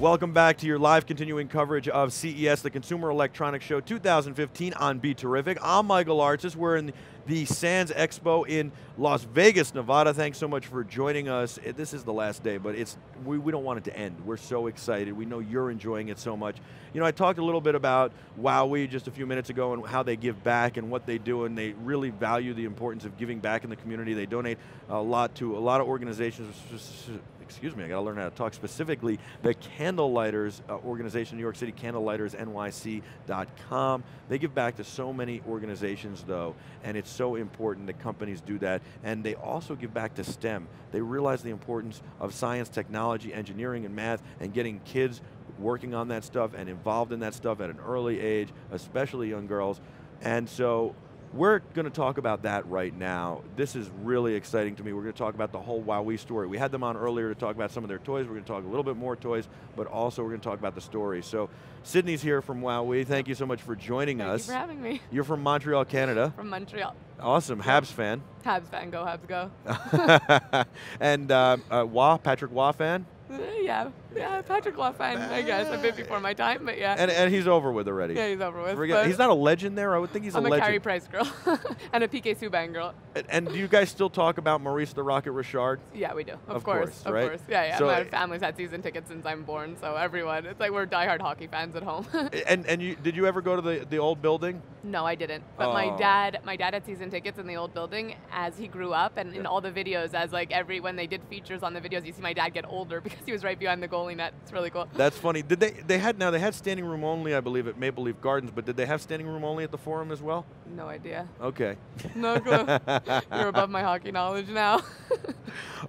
Welcome back to your live continuing coverage of CES, the Consumer Electronics Show 2015 on BeTerrific. I'm Michael Artis. We're in the Sands Expo in Las Vegas, Nevada. Thanks so much for joining us. This is the last day, but we don't want it to end. We're so excited. We know you're enjoying it so much. You know, I talked a little bit about WowWee just a few minutes ago and how they give back and what they do, and they really value the importance of giving back in the community. They donate a lot to a lot of organizations. Excuse me, I got to learn how to talk, specifically the Candlelighters organization, New York City, candlelightersnyc.com. They give back to so many organizations though, and it's so important that companies do that, and they also give back to STEM. They realize the importance of science, technology, engineering, and math, and getting kids working on that stuff and involved in that stuff at an early age, especially young girls. And so, we're going to talk about that right now. This is really exciting to me. We're going to talk about the whole WowWee story. We had them on earlier to talk about some of their toys. We're going to talk a little bit more toys, but also we're going to talk about the story. So Sydney's here from WowWee. Thank you so much for joining us. Thank you for having me. You're from Montreal, Canada. From Montreal. Awesome. Habs fan. Habs fan, go Habs, go. And Patrick Waugh fan? Yeah, Patrick Waugh fan, I guess. A bit before my time, but yeah. And he's over with already. Yeah, he's over with. He's not a legend there? I would think he's a legend. I'm a Carey Price girl and a PK Subban girl. And do you guys still talk about Maurice the Rocket Richard? Yeah, we do. Of course, of right? course. Yeah. So, my family's had season tickets since I'm born, so everyone, it's like we're diehard hockey fans at home. And did you ever go to the old building? No, I didn't. But my dad had season tickets in the old building as he grew up, and in all the videos, as like when they did features on the videos, you see my dad get older because he was right behind the goalie net. It's really cool. That's funny. Did they had standing room only, I believe, at Maple Leaf Gardens, but did they have standing room only at the Forum as well? No idea. Okay. No clue. You're above my hockey knowledge now.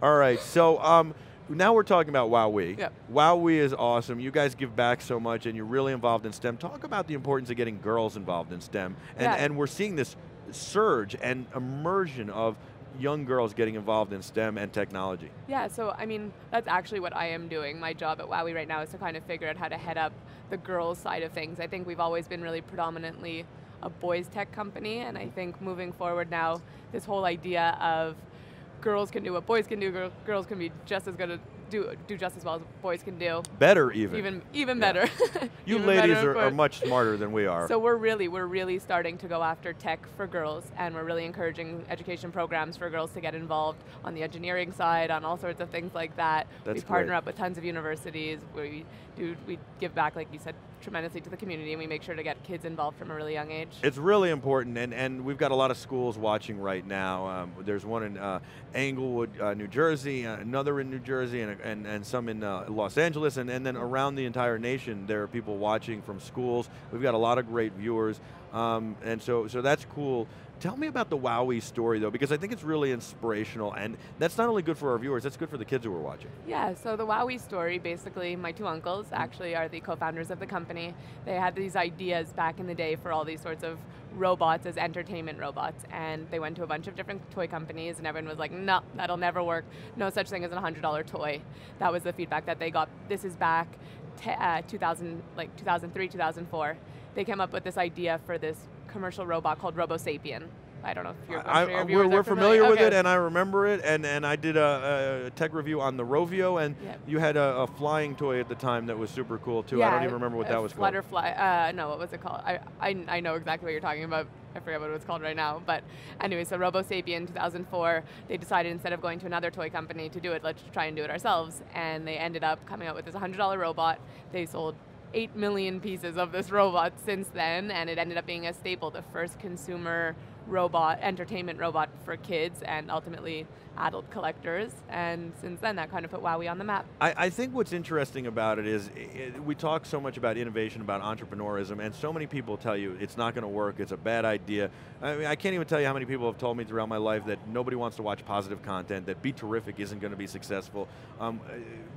All right. So now we're talking about WowWee. Yep. WowWee is awesome. You guys give back so much, and you're really involved in STEM. Talk about the importance of getting girls involved in STEM, and we're seeing this surge and immersion of young girls getting involved in STEM and technology. Yeah, so I mean, that's actually what I am doing. My job at WowWee right now is to kind of figure out how to head up the girls side of things. I think we've always been really predominantly a boys tech company, and I think moving forward now, this whole idea of girls can do what boys can do, girls can be just as good at do just as well as boys can do. Better even. Even better. You even ladies better, are much smarter than we are. So we're really starting to go after tech for girls, and we're really encouraging education programs for girls to get involved on the engineering side, on all sorts of things like that. That's we partner up with tons of universities where we give back, like you said, tremendously to the community, and we make sure to get kids involved from a really young age. It's really important, and we've got a lot of schools watching right now. There's one in Englewood, New Jersey, another in New Jersey, and some in Los Angeles, and then around the entire nation there are people watching from schools. We've got a lot of great viewers, and so that's cool. Tell me about the WowWee story though, because I think it's really inspirational, and that's not only good for our viewers, that's good for the kids who are watching. Yeah, so the WowWee story, basically my two uncles actually are the co-founders of the company. They had these ideas back in the day for all these sorts of robots as entertainment robots, and they went to a bunch of different toy companies, and everyone was like, no, that'll never work. No such thing as a $100 toy. That was the feedback that they got. This is back 2003, 2004. They came up with this idea for this commercial robot called RoboSapien. I don't know if you're we're familiar with it, and I remember it, and I did a tech review on the Rovio, and you had a flying toy at the time that was super cool too. I don't even remember what that was called. Flutterfly. No, what was it called? I know exactly what you're talking about. I forget what it was called right now. But anyway, so RoboSapien 2004, they decided instead of going to another toy company to do it, let's try and do it ourselves. And they ended up coming out with this $100 robot. They sold 8 million pieces of this robot since then, and it ended up being a staple, the first consumer entertainment robot for kids and ultimately adult collectors, and since then that kind of put WowWee on the map. I think what's interesting about it is we talk so much about innovation, about entrepreneurism, and so many people tell you it's not going to work, it's a bad idea. I mean, I can't even tell you how many people have told me throughout my life that nobody wants to watch positive content, that BeTerrific isn't going to be successful.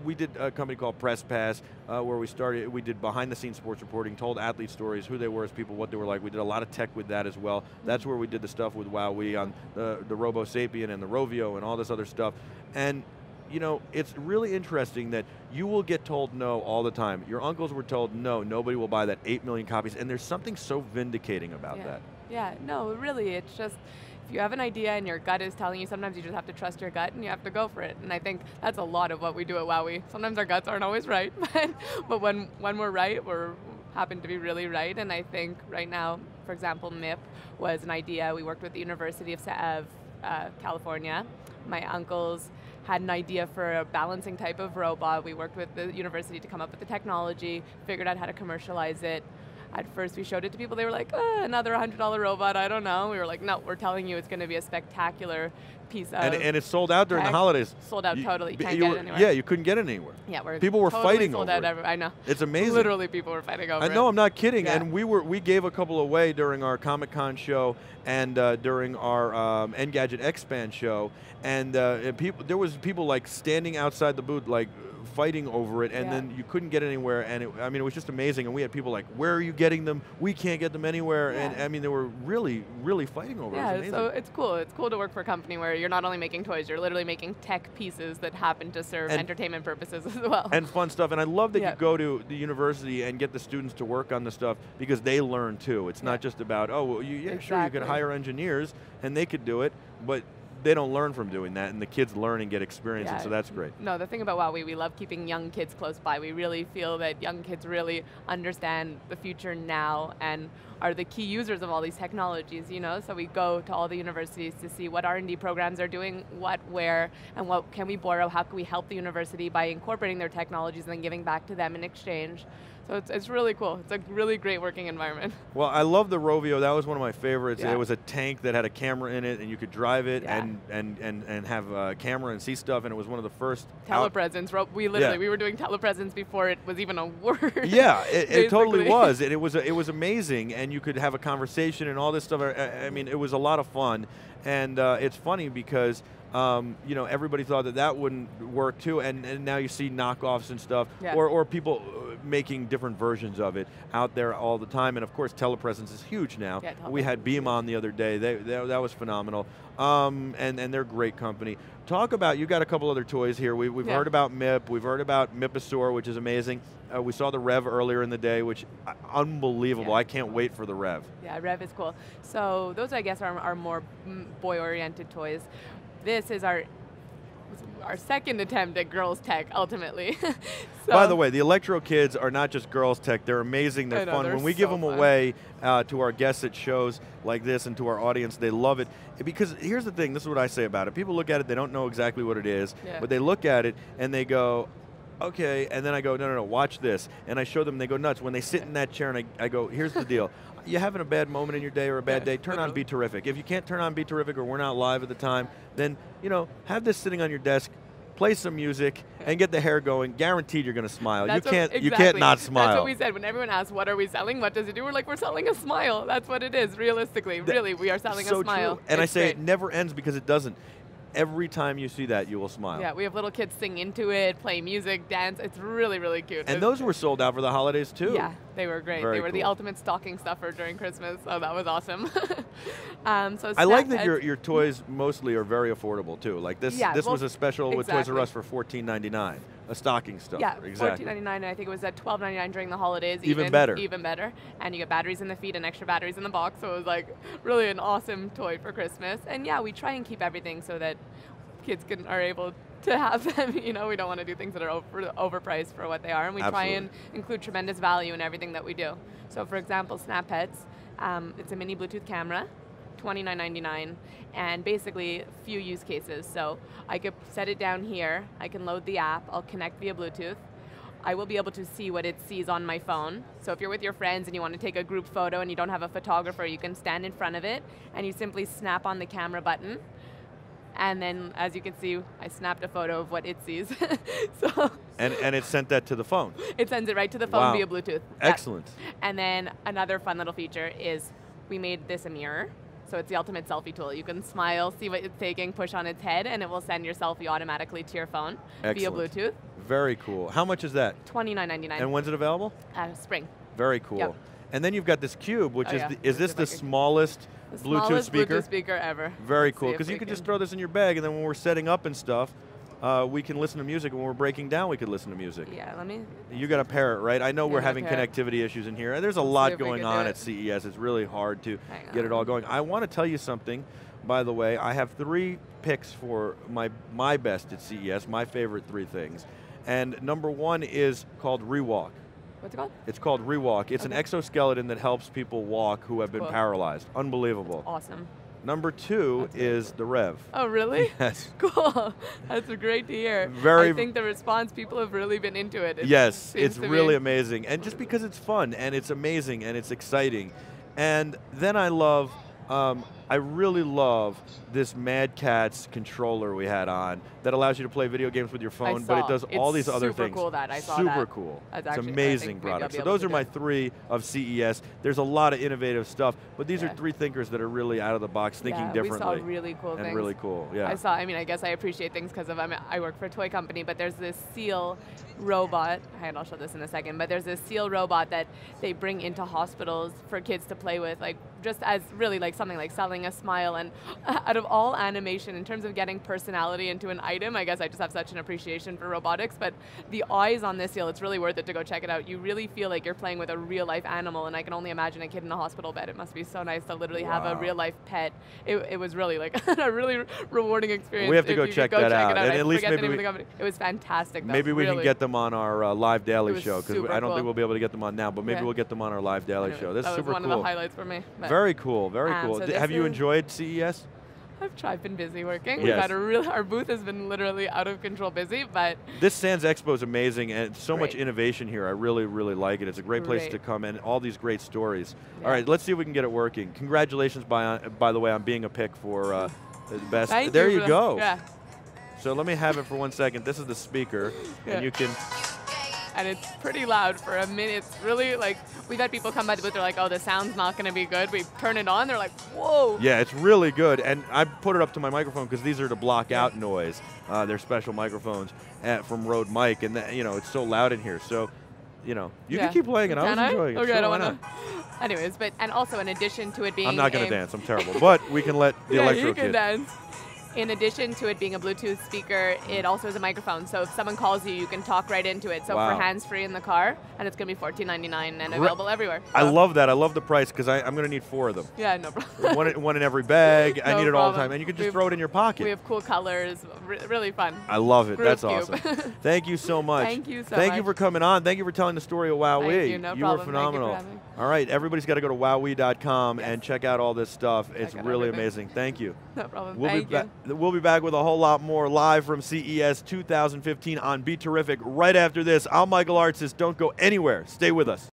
We did a company called Press Pass where we did behind the scenes sports reporting, told athlete stories, who they were as people, what they were like. We did a lot of tech with that as well. That's where we did the stuff with WowWee on the RoboSapien and the Rovio and all this other stuff. And you know, it's really interesting that you will get told no all the time. Your uncles were told no, nobody will buy that 8 million copies, and there's something so vindicating about that. Yeah, no, really, it's just, if you have an idea and your gut is telling you, sometimes you just have to trust your gut and you have to go for it. And I think that's a lot of what we do at WowWee. Sometimes our guts aren't always right, but when we're right, we're happen to be really right. And I think right now, for example, MIP was an idea. We worked with the University of California. My uncles had an idea for a balancing type of robot. We worked with the university to come up with the technology, figured out how to commercialize it. At first we showed it to people, they were like, another $100 robot, I don't know. We were like, no, we're telling you it's going to be a spectacular piece of And it's sold out during the holidays. Sold out totally, can't get it anywhere. Yeah, you couldn't get it anywhere. Yeah, people were totally fighting sold over out it. I know. It's amazing. Literally people were fighting over it. I know, I'm not kidding. Yeah. And we gave a couple away during our Comic-Con show and during our Engadget Expand show. And there was people like standing outside the booth like fighting over it, and then you couldn't get anywhere, and it was just amazing. And we had people like, where are you getting them? We can't get them anywhere. And I mean, they were really, really fighting over it. It was amazing. So it's cool. It's cool to work for a company where you're not only making toys, you're literally making tech pieces that happen to serve entertainment purposes as well. And fun stuff. And I love that you go to the university and get the students to work on the stuff because they learn too. It's not just about, oh, well, sure, you could hire engineers and they could do it, but they don't learn from doing that, and the kids learn and get experience, and so that's great. No, the thing about WowWee, we love keeping young kids close by. We really feel that young kids really understand the future now and are the key users of all these technologies, you know? So we go to all the universities to see what R&D programs are doing, what, where, and what can we borrow, how can we help the university by incorporating their technologies and then giving back to them in exchange. So it's really cool. It's a really great working environment. Well, I love the Rovio. That was one of my favorites. It was a tank that had a camera in it, and you could drive it and have a camera and see stuff, and it was one of the first. Telepresence. We literally, we were doing telepresence before it was even a word. Yeah, it totally was. And it was amazing, and you could have a conversation and all this stuff. I mean, it was a lot of fun. And it's funny because you know, everybody thought that wouldn't work too, and now you see knockoffs and stuff, or people making different versions of it out there all the time. And of course, Telepresence is huge now. Yeah, we had Beam on the other day. That was phenomenal. And they're a great company. Talk about, you got a couple other toys here. We've heard about MIP. We've heard about Miposaur, which is amazing. We saw the Rev earlier in the day, which unbelievable. I can't wait for the Rev. Yeah, Rev is cool. So those, I guess, are more boy-oriented toys. This is our second attempt at girls tech, ultimately. By the way, the Electro Kids are not just girls tech, they're amazing, they're fun. When we give them away to our guests at shows like this and to our audience, they love it. Because here's the thing, this is what I say about it. People look at it, they don't know exactly what it is, but they look at it and they go, okay, and then I go, no, watch this. And I show them, they go nuts. When they sit in that chair and I go, here's the deal. You're having a bad moment in your day or a bad day, turn on BeTerrific. If you can't turn on BeTerrific or we're not live at the time, then, you know, have this sitting on your desk, play some music, and get the hair going. Guaranteed you're going to smile. You can't not smile. That's what we said. When everyone asks, what are we selling? What does it do? We're like, we're selling a smile. That's what it is, realistically. Really, we are selling a smile. True. And I say it never ends because it doesn't. Every time you see that, you will smile. Yeah, we have little kids sing into it, play music, dance. It's really, really cute. And those were sold out for the holidays, too. Yeah, they were great. They were the ultimate stocking stuffer during Christmas, so that was awesome. I like that your toys mostly are very affordable, too. Like this was a special with Toys R Us for $14.99. A stocking stuffer. Yeah, exactly. $14.99, and I think it was at $12.99 during the holidays. Even better. Even better. And you get batteries in the feet and extra batteries in the box, so it was like really an awesome toy for Christmas. And yeah, we try and keep everything so that kids are able to have them. You know, we don't want to do things that are overpriced for what they are, and we try and include tremendous value in everything that we do. So for example, SnapHeadz, it's a mini Bluetooth camera, $29.99, and basically few use cases. So I could set it down here, I can load the app, I'll connect via Bluetooth, I will be able to see what it sees on my phone. So if you're with your friends and you want to take a group photo and you don't have a photographer, you can stand in front of it and you simply snap on the camera button. And then, as you can see, I snapped a photo of what it sees. And it sent that to the phone? It sends it right to the phone via Bluetooth. Excellent. And then another fun little feature is we made this a mirror. So it's the ultimate selfie tool. You can smile, see what it's taking, push on its head, and it will send your selfie automatically to your phone via Bluetooth. Very cool. How much is that? $29.99. And when's it available? Spring. Very cool. Yep. And then you've got this Cube, which is this the smallest Bluetooth speaker? Bluetooth speaker ever. Very cool, because you could just throw this in your bag, and then when we're setting up and stuff, we can listen to music. When we're breaking down, we could listen to music. Yeah, let me. You got to pair it, right? I know we're having connectivity issues in here. There's a lot going on at CES. It's really hard to get it all going. I want to tell you something. by the way, I have 3 picks for my best at CES, my favorite 3 things. And number 1 is called Rewalk. What's it called? It's called Rewalk. It's an exoskeleton that helps people walk who have been paralyzed. Unbelievable. That's awesome. Number 2 is the Rev. Oh, really? Yes. Cool. That's great to hear. I think the response, people have really been into it. Yes, it's really amazing. And just because it's fun, and it's amazing, and it's exciting. And then I really love this Mad Catz controller we had on that allows you to play video games with your phone, but it does all these other things. Super cool that I saw that. Super cool. That's it's actually, amazing product. So those are my 3 of CES. There's a lot of innovative stuff, but these are 3 thinkers that are really out of the box, thinking differently. We saw really cool things. And really cool, yeah. I guess I appreciate things because I work for a toy company, but there's this seal robot, and I'll show this in a second, but there's this seal robot that they bring into hospitals for kids to play with, like just as really like something like selling a smile. And out of all animation, in terms of getting personality into an item, I guess I just have such an appreciation for robotics, but the eyes on this seal, it's really worth it to go check it out. You really feel like you're playing with a real life animal, and I can only imagine a kid in a hospital bed. It must be so nice to literally have a real life pet. It was really like a really rewarding experience. We have to go check that out. And at least maybe it was fantastic. Maybe we can get them on our live daily show, because I don't think we'll be able to get them on now, but maybe we'll get them on our live daily show. This is super cool. That was one of the highlights for me. Very cool, very cool. So have you enjoyed CES? I've been busy working. We've had our booth has been literally out of control busy, but this Sans Expo is amazing, and so much innovation here. I really, really like it. It's a great place to come, and all these great stories. All right, let's see if we can get it working. Congratulations, by the way, on being a pick for the best. There you go. Yeah. So let me have it for 1 second. This is the speaker, and you can. And it's pretty loud for a minute. It's really like, we've had people come by the booth, they're like, oh, the sound's not going to be good. We turn it on, they're like, whoa. Yeah, it's really good. And I put it up to my microphone because these are to block out noise. They're special microphones from Rode Mic, and it's so loud in here. So, you can keep playing it. I was enjoying it. Okay, sure, I don't want to. Anyways, and also in addition to it being I'm not going to dance. I'm terrible. But we can let the electro you can kid. Dance. In addition to it being a Bluetooth speaker, it also has a microphone. So if someone calls you, you can talk right into it. So for hands-free in the car, and it's going to be $14.99 and available everywhere. So. I love that. I love the price because I'm going to need 4 of them. Yeah, no problem. one in every bag. I need it all the time. And you can just throw it in your pocket. We have cool colors. Really fun. I love it. Group That's cube. awesome. Thank you so much. Thank you so much. Thank you for coming on. Thank you for telling the story of WowWee. Thank you. No you problem. were phenomenal. Thank you for having me. All right, everybody's got to go to wowwee.com and check out all this stuff. It's really amazing. Thank you. No problem. We'll be back with a whole lot more live from CES 2015 on BeTerrific right after this. I'm Michael Artsis. Don't go anywhere. Stay with us.